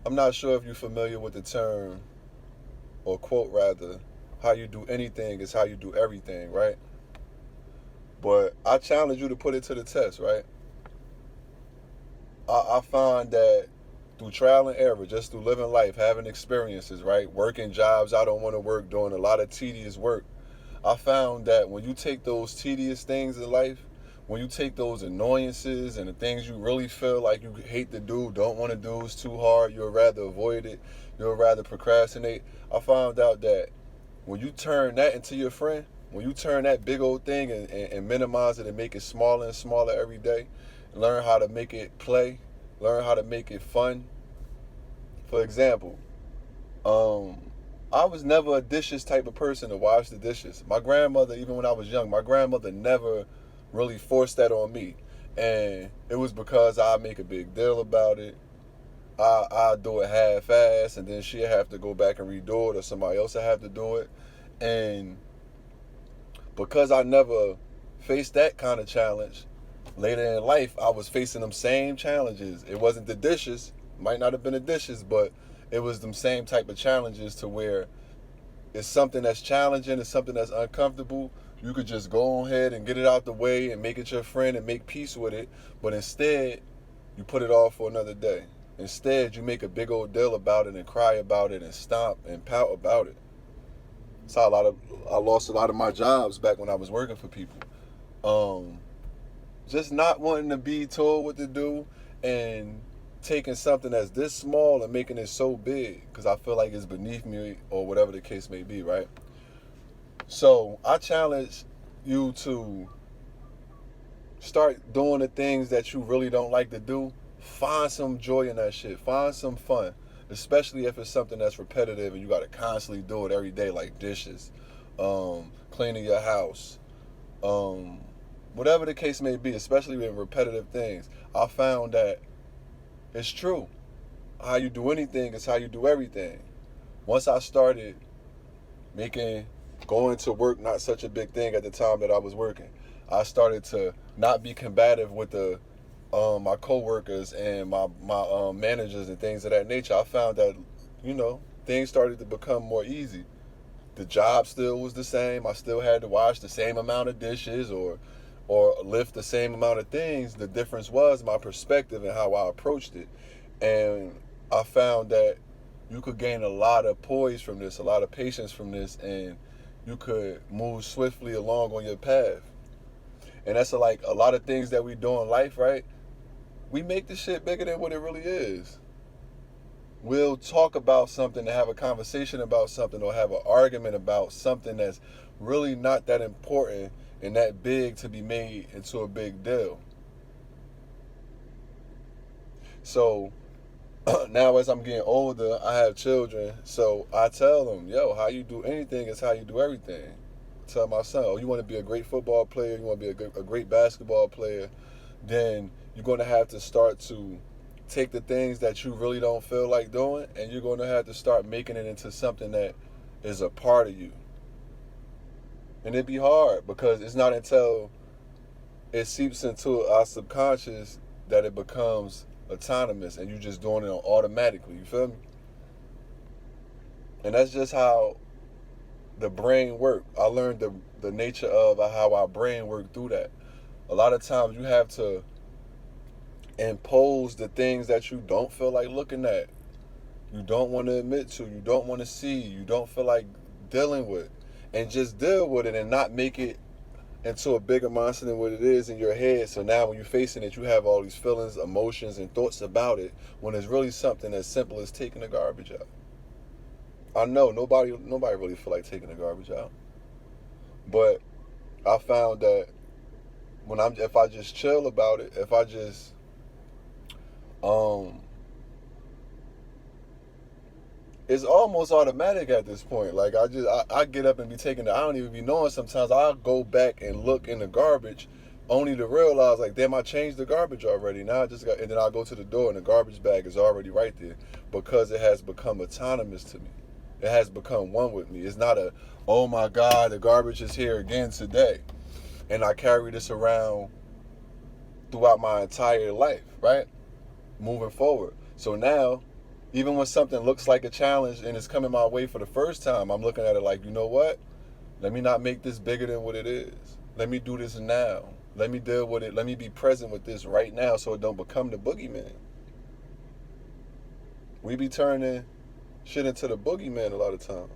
I'm not sure if you're familiar with the term, or quote rather, how you do anything is how you do everything, right? But I challenge you to put it to the test, right? I find that through trial and error, just through living life, having experiences, right? Working jobs I don't want to work, doing a lot of tedious work. I found that when you take those tedious things in life, when you take those annoyances and the things you really feel like you hate to do, don't want to do, is too hard, you'll rather avoid it, you'll rather procrastinate. I found out that when you turn that into your friend, when you turn that big old thing and minimize it and make it smaller and smaller every day, learn how to make it play, learn how to make it fun. For example, um, I was never a dishes type of person to wash the dishes. My grandmother, even when I was young, my grandmother never really forced that on me. And it was because I make a big deal about it. I do it half-ass, and then she'll have to go back and redo it, or somebody else will have to do it. And because I never faced that kind of challenge, later in life, I was facing them same challenges. It wasn't the dishes, might not have been the dishes, but it was them same type of challenges to where it's something that's challenging, it's something that's uncomfortable. You could just go ahead and get it out the way and make it your friend and make peace with it. But instead, you put it off for another day. Instead, you make a big old deal about it and cry about it and stomp and pout about it. That's how I lost a lot of my jobs back when I was working for people. Um, just not wanting to be told what to do and taking something that's this small and making it so big because I feel like it's beneath me or whatever the case may be, right? So I challenge you to start doing the things that you really don't like to do. Find some joy in that shit. Find some fun, especially if it's something that's repetitive and you got to constantly do it every day, like dishes, cleaning your house, um, whatever the case may be, especially with repetitive things. I found that it's true. How you do anything is how you do everything. Once I started making going to work not such a big thing at the time that I was working, I started to not be combative with the my coworkers and my managers and things of that nature. I found that things started to become more easy. The job still was the same. I still had to wash the same amount of dishes or lift the same amount of things. The difference was my perspective and how I approached it. And I found that you could gain a lot of poise from this, a lot of patience from this, and you could move swiftly along on your path. And that's like a lot of things that we do in life, right? We make the shit bigger than what it really is. We'll talk about something and have a conversation about something or have an argument about something that's really not that important and that big to be made into a big deal. So now as I'm getting older, I have children, so I tell them, yo, how you do anything is how you do everything. I tell my son, oh, you want to be a great football player, you want to be a great basketball player, then you're going to have to start to take the things that you really don't feel like doing, and you're going to have to start making it into something that is a part of you. And it'd be hard because it's not until it seeps into our subconscious that it becomes autonomous and you just doing it automatically. You feel me? And that's just how the brain works. I learned the nature of how our brain works through that. A lot of times you have to impose the things that you don't feel like looking at, you don't want to admit to, you don't want to see, you don't feel like dealing with, and just deal with it and not make it into a bigger monster than what it is in your head. So now when you're facing it, you have all these feelings, emotions, and thoughts about it when it's really something as simple as taking the garbage out. I know nobody really feel like taking the garbage out, but I found that if I just chill about it, if I just um it's almost automatic at this point. Like I get up and be taking I don't even be knowing sometimes I'll go back and look in the garbage only to realize like damn I changed the garbage already. Now I just got and then I'll go to the door and the garbage bag is already right there because it has become autonomous to me. It has become one with me. It's not a oh my God, the garbage is here again today. And I carry this around throughout my entire life, right? Moving forward. So now Even when something looks like a challenge and it's coming my way for the first time, I'm looking at it like, you know what? Let me not make this bigger than what it is. Let me do this now. Let me deal with it. Let me be present with this right now so it don't become the boogeyman. We be turning shit into the boogeyman a lot of times.